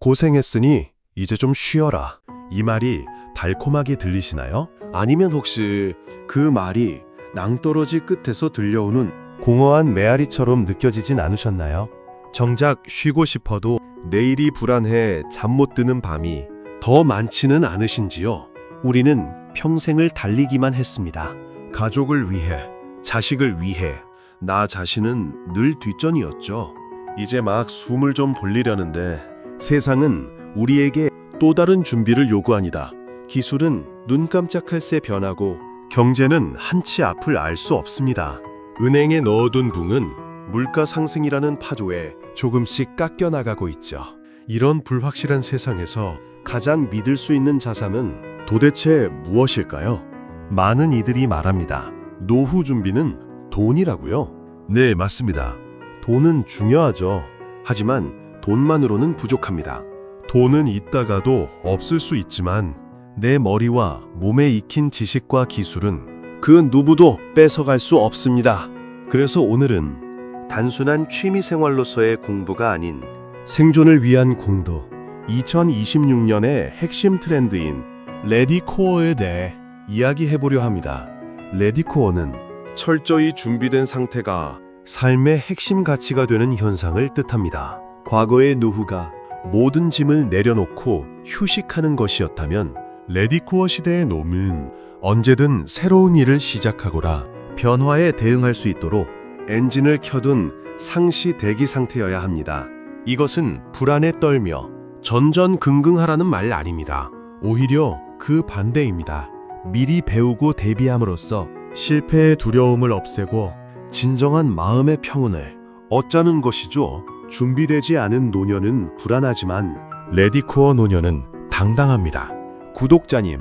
고생했으니 이제 좀 쉬어라. 이 말이 달콤하게 들리시나요? 아니면 혹시 그 말이 낭떠러지 끝에서 들려오는 공허한 메아리처럼 느껴지진 않으셨나요? 정작 쉬고 싶어도 내일이 불안해 잠 못 드는 밤이 더 많지는 않으신지요? 우리는 평생을 달리기만 했습니다. 가족을 위해, 자식을 위해. 나 자신은 늘 뒷전이었죠. 이제 막 숨을 좀 돌리려는데 세상은 우리에게 또 다른 준비를 요구합니다. 기술은 눈 깜짝할 새 변하고 경제는 한치 앞을 알 수 없습니다. 은행에 넣어둔 붕은 물가 상승이라는 파도에 조금씩 깎여나가고 있죠. 이런 불확실한 세상에서 가장 믿을 수 있는 자산은 도대체 무엇일까요? 많은 이들이 말합니다. 노후 준비는 돈이라고요? 네, 맞습니다. 돈은 중요하죠. 하지만 돈만으로는 부족합니다. 돈은 있다가도 없을 수 있지만 내 머리와 몸에 익힌 지식과 기술은 그 누구도 뺏어갈 수 없습니다. 그래서 오늘은 단순한 취미생활로서의 공부가 아닌 생존을 위한 공부, 2026년의 핵심 트렌드인 레디코어에 대해 이야기해보려 합니다. 레디코어는 철저히 준비된 상태가 삶의 핵심 가치가 되는 현상을 뜻합니다. 과거의 노후가 모든 짐을 내려놓고 휴식하는 것이었다면 레디코어 시대의 놈은 언제든 새로운 일을 시작하거나 변화에 대응할 수 있도록 엔진을 켜둔 상시 대기 상태여야 합니다. 이것은 불안에 떨며 전전긍긍하라는 말 아닙니다. 오히려 그 반대입니다. 미리 배우고 대비함으로써 실패의 두려움을 없애고 진정한 마음의 평온을 얻자는 것이죠. 준비되지 않은 노년은 불안하지만 레디코어 노년은 당당합니다. 구독자님,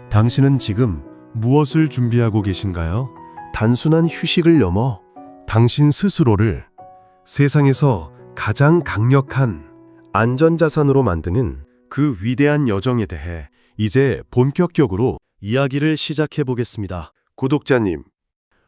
당신은 지금 무엇을 준비하고 계신가요? 단순한 휴식을 넘어 당신 스스로를 세상에서 가장 강력한 안전자산으로 만드는 그 위대한 여정에 대해 이제 본격적으로 이야기를 시작해 보겠습니다. 구독자님,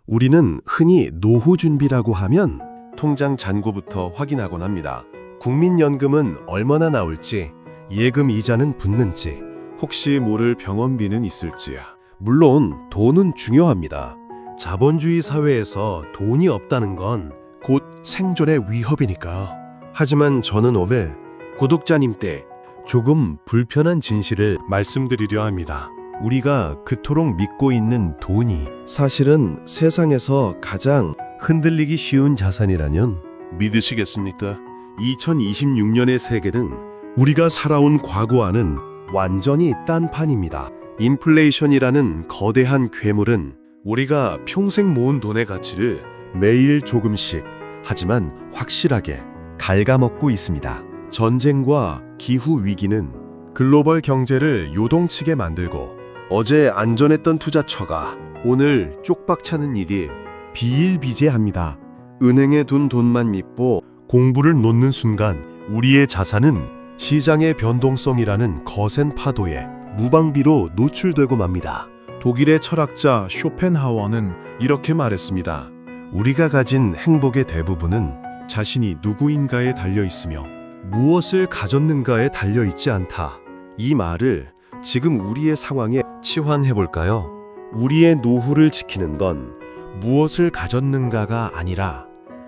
우리는 흔히 노후 준비라고 하면 통장 잔고부터 확인하곤 합니다. 국민연금은 얼마나 나올지, 예금 이자는 붙는지, 혹시 모를 병원비는 있을지야. 물론 돈은 중요합니다. 자본주의 사회에서 돈이 없다는 건 곧 생존의 위협이니까. 하지만 저는 오늘 구독자님 때 조금 불편한 진실을 말씀드리려 합니다. 우리가 그토록 믿고 있는 돈이 사실은 세상에서 가장 흔들리기 쉬운 자산이라면 믿으시겠습니까? 2026년의 세계는 우리가 살아온 과거와는 완전히 딴판입니다. 인플레이션이라는 거대한 괴물은 우리가 평생 모은 돈의 가치를 매일 조금씩, 하지만 확실하게 갉아먹고 있습니다. 전쟁과 기후 위기는 글로벌 경제를 요동치게 만들고 어제 안전했던 투자처가 오늘 쪽박차는 일이 비일비재합니다. 은행에 둔 돈만 믿고 공부를 놓는 순간 우리의 자산은 시장의 변동성이라는 거센 파도에 무방비로 노출되고 맙니다. 독일의 철학자 쇼펜하워는 이렇게 말했습니다. 우리가 가진 행복의 대부분은 자신이 누구인가에 달려있으며 무엇을 가졌는가에 달려있지 않다. 이 말을 지금 우리의 상황에 치환해볼까요? 우리의 노후를 지키는 건 무엇을 가졌는가가 아니라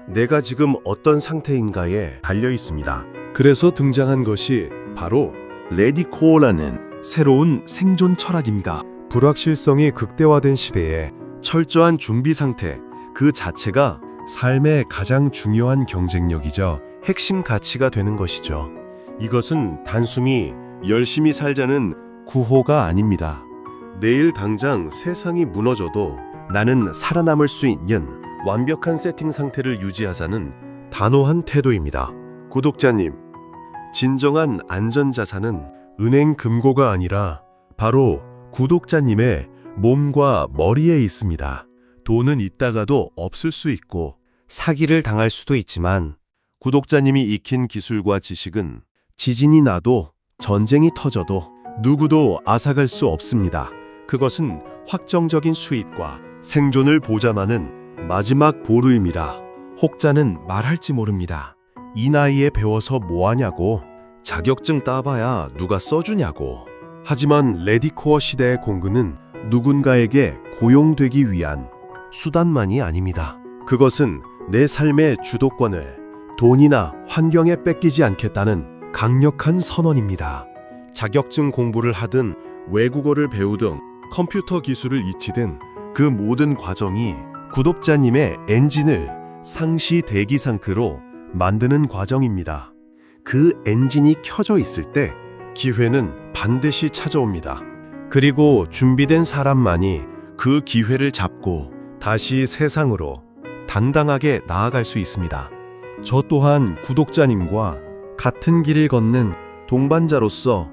내가 지금 어떤 상태인가에 달려있습니다. 그래서 등장한 것이 바로 레디코어라는 새로운 생존 철학입니다. 불확실성이 극대화된 시대에 철저한 준비 상태 그 자체가 삶의 가장 중요한 경쟁력이죠. 핵심 가치가 되는 것이죠. 이것은 단순히 열심히 살자는 구호가 아닙니다. 내일 당장 세상이 무너져도 나는 살아남을 수 있는 완벽한 세팅 상태를 유지하자는 단호한 태도입니다. 구독자님, 진정한 안전자산은 은행 금고가 아니라 바로 구독자님의 몸과 머리에 있습니다. 돈은 있다가도 없을 수 있고 사기를 당할 수도 있지만 구독자님이 익힌 기술과 지식은 지진이 나도 전쟁이 터져도 누구도 앗아갈 수 없습니다. 그것은 확정적인 수익과 생존을 보장하는 마지막 보루입니다. 혹자는 말할지 모릅니다. 이 나이에 배워서 뭐하냐고. 자격증 따봐야 누가 써주냐고. 하지만 레디코어 시대의 공군은 누군가에게 고용되기 위한 수단만이 아닙니다. 그것은 내 삶의 주도권을 돈이나 환경에 뺏기지 않겠다는 강력한 선언입니다. 자격증 공부를 하든 외국어를 배우든 컴퓨터 기술을 익히든 그 모든 과정이 구독자님의 엔진을 상시 대기 상태로 만드는 과정입니다. 그 엔진이 켜져 있을 때 기회는 반드시 찾아옵니다. 그리고 준비된 사람만이 그 기회를 잡고 다시 세상으로 당당하게 나아갈 수 있습니다. 저 또한 구독자님과 같은 길을 걷는 동반자로서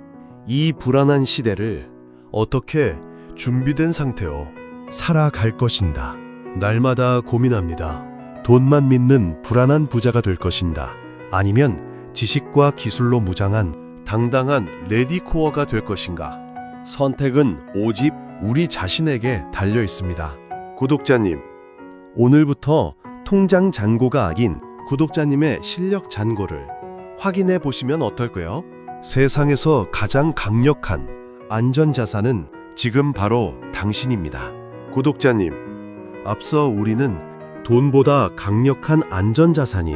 이 불안한 시대를 어떻게 준비된 상태로 살아갈 것인가 날마다 고민합니다. 돈만 믿는 불안한 부자가 될 것인가, 아니면 지식과 기술로 무장한 당당한 레디코어가 될 것인가. 선택은 오직 우리 자신에게 달려 있습니다. 구독자님, 오늘부터 통장 잔고가 아닌 구독자님의 실력 잔고를 확인해 보시면 어떨까요? 세상에서 가장 강력한 안전자산은 지금 바로 당신입니다. 구독자님, 앞서 우리는 돈보다 강력한 안전자산이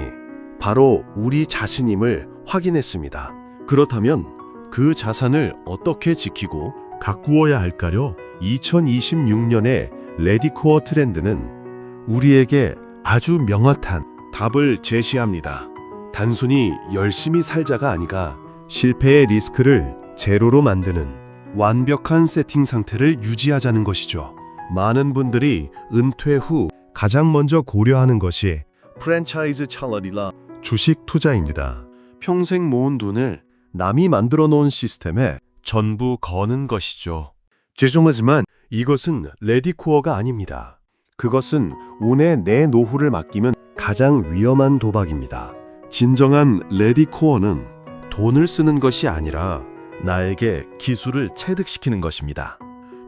바로 우리 자신임을 확인했습니다. 그렇다면 그 자산을 어떻게 지키고 가꾸어야 할까요? 2026년의 레디코어 트렌드는 우리에게 아주 명확한 답을 제시합니다. 단순히 열심히 살자가 아니라 실패의 리스크를 제로로 만드는 완벽한 세팅 상태를 유지하자는 것이죠. 많은 분들이 은퇴 후 가장 먼저 고려하는 것이 프랜차이즈 찰러리라 주식 투자입니다. 평생 모은 돈을 남이 만들어 놓은 시스템에 전부 거는 것이죠. 죄송하지만 이것은 레디코어가 아닙니다. 그것은 운에 내 노후를 맡기면 가장 위험한 도박입니다. 진정한 레디코어는 돈을 쓰는 것이 아니라 나에게 기술을 체득시키는 것입니다.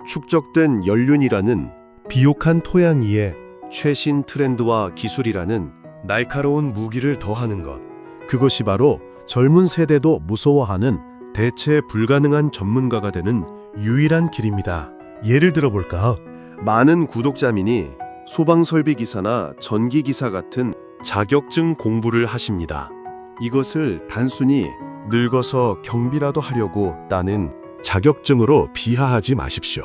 축적된 연륜이라는 비옥한 토양 위에 최신 트렌드와 기술이라는 날카로운 무기를 더하는 것. 그것이 바로 젊은 세대도 무서워하는 대체 불가능한 전문가가 되는 유일한 길입니다. 예를 들어볼까? 많은 구독자민이 소방설비기사나 전기기사 같은 자격증 공부를 하십니다. 이것을 단순히 늙어서 경비라도 하려고 따는 자격증으로 비하하지 마십시오.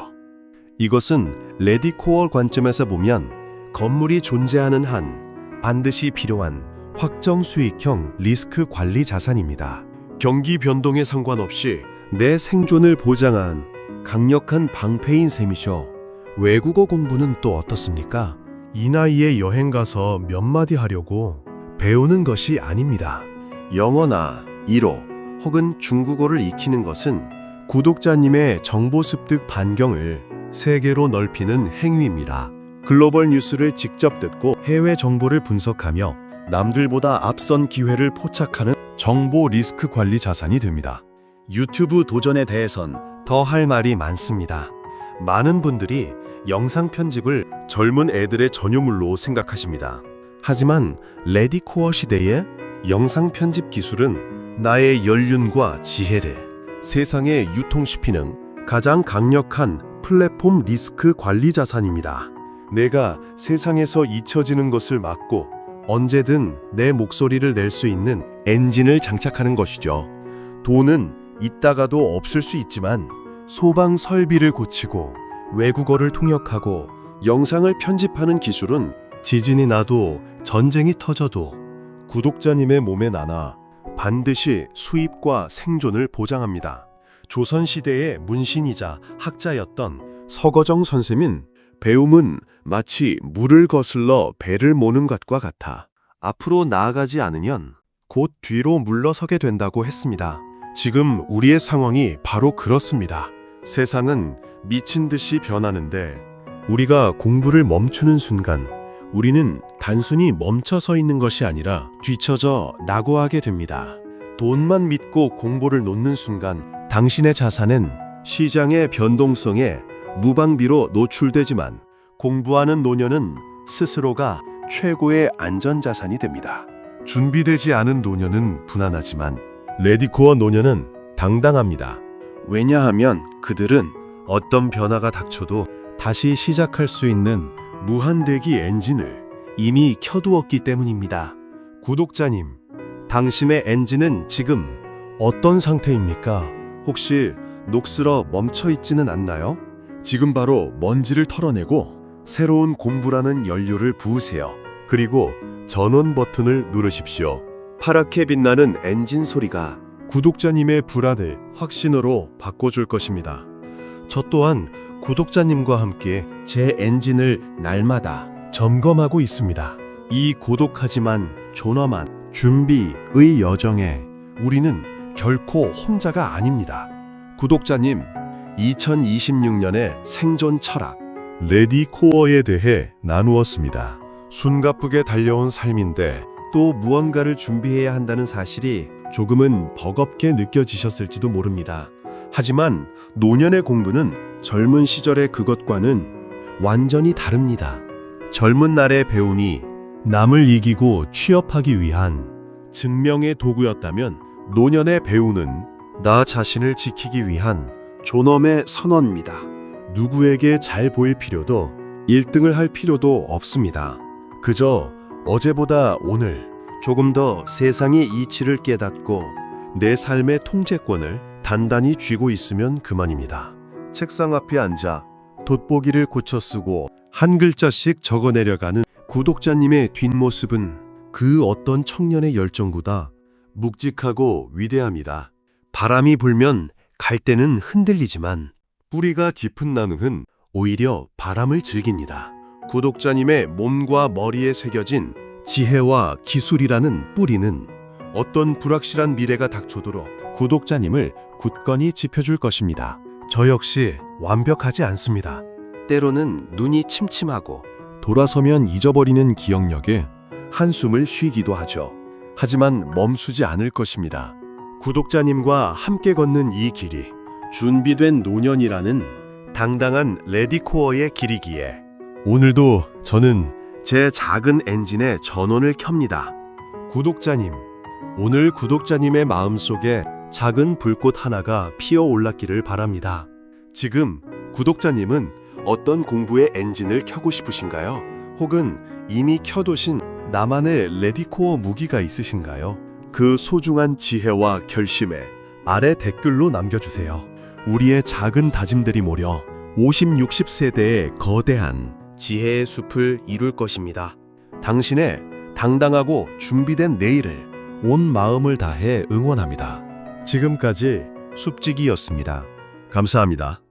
이것은 레디코어 관점에서 보면 건물이 존재하는 한 반드시 필요한 확정 수익형 리스크 관리 자산입니다. 경기 변동에 상관없이 내 생존을 보장한 강력한 방패인 셈이죠. 외국어 공부는 또 어떻습니까? 이 나이에 여행 가서 몇 마디 하려고 배우는 것이 아닙니다. 영어나 일어 혹은 중국어를 익히는 것은 구독자님의 정보 습득 반경을 세계로 넓히는 행위입니다. 글로벌 뉴스를 직접 듣고 해외 정보를 분석하며 남들보다 앞선 기회를 포착하는 정보 리스크 관리 자산이 됩니다. 유튜브 도전에 대해선 더 할 말이 많습니다. 많은 분들이 영상 편집을 젊은 애들의 전유물로 생각하십니다. 하지만 레디코어 시대의 영상 편집 기술은 나의 연륜과 지혜를 세상에 유통시키는 가장 강력한 플랫폼 리스크 관리 자산입니다. 내가 세상에서 잊혀지는 것을 막고 언제든 내 목소리를 낼 수 있는 엔진을 장착하는 것이죠. 돈은 있다가도 없을 수 있지만 소방 설비를 고치고 외국어를 통역하고 영상을 편집하는 기술은 지진이 나도 전쟁이 터져도 구독자님의 몸에 나나 반드시 수입과 생존을 보장합니다. 조선시대의 문신이자 학자였던 서거정 선생은 배움은 마치 물을 거슬러 배를 모는 것과 같아 앞으로 나아가지 않으면 곧 뒤로 물러서게 된다고 했습니다. 지금 우리의 상황이 바로 그렇습니다. 세상은 미친 듯이 변하는데 우리가 공부를 멈추는 순간 우리는 단순히 멈춰 서 있는 것이 아니라 뒤처져 낙오하게 됩니다. 돈만 믿고 공부를 놓는 순간 당신의 자산은 시장의 변동성에 무방비로 노출되지만 공부하는 노년은 스스로가 최고의 안전자산이 됩니다. 준비되지 않은 노년은 불안하지만 레디코어 노년은 당당합니다. 왜냐하면 그들은 어떤 변화가 닥쳐도 다시 시작할 수 있는 무한대기 엔진을 이미 켜두었기 때문입니다. 구독자님, 당신의 엔진은 지금 어떤 상태입니까? 혹시 녹슬어 멈춰 있지는 않나요? 지금 바로 먼지를 털어내고 새로운 공부라는 연료를 부으세요. 그리고 전원 버튼을 누르십시오. 파랗게 빛나는 엔진 소리가 구독자님의 불안을 확신으로 바꿔줄 것입니다. 저 또한 구독자님과 함께 제 엔진을 날마다 점검하고 있습니다. 이 고독하지만 존엄한 준비의 여정에 우리는 결코 혼자가 아닙니다. 구독자님, 2026년의 생존 철학 레디코어에 대해 나누었습니다. 숨가쁘게 달려온 삶인데 또 무언가를 준비해야 한다는 사실이 조금은 버겁게 느껴지셨을지도 모릅니다. 하지만 노년의 공부는 젊은 시절의 그것과는 완전히 다릅니다. 젊은 날의 배움이 남을 이기고 취업하기 위한 증명의 도구였다면 노년의 배움은 나 자신을 지키기 위한 존엄의 선언입니다. 누구에게 잘 보일 필요도 1등을 할 필요도 없습니다. 그저 어제보다 오늘 조금 더 세상의 이치를 깨닫고 내 삶의 통제권을 단단히 쥐고 있으면 그만입니다. 책상 앞에 앉아 돋보기를 고쳐 쓰고 한 글자씩 적어내려가는 구독자님의 뒷모습은 그 어떤 청년의 열정보다 묵직하고 위대합니다. 바람이 불면 갈대는 흔들리지만 뿌리가 깊은 나무는 오히려 바람을 즐깁니다. 구독자님의 몸과 머리에 새겨진 지혜와 기술이라는 뿌리는 어떤 불확실한 미래가 닥쳐도록 구독자님을 굳건히 지켜줄 것입니다. 저 역시 완벽하지 않습니다. 때로는 눈이 침침하고 돌아서면 잊어버리는 기억력에 한숨을 쉬기도 하죠. 하지만 멈추지 않을 것입니다. 구독자님과 함께 걷는 이 길이 준비된 노년이라는 당당한 레디코어의 길이기에 오늘도 저는 제 작은 엔진의 전원을 켭니다. 구독자님, 오늘 구독자님의 마음속에 작은 불꽃 하나가 피어올랐기를 바랍니다. 지금 구독자님은 어떤 공부의 엔진을 켜고 싶으신가요? 혹은 이미 켜두신 나만의 레디코어 무기가 있으신가요? 그 소중한 지혜와 결심에 아래 댓글로 남겨주세요. 우리의 작은 다짐들이 모여 50, 60세대의 거대한 지혜의 숲을 이룰 것입니다. 당신의 당당하고 준비된 내일을 온 마음을 다해 응원합니다. 지금까지 숲지기였습니다. 감사합니다.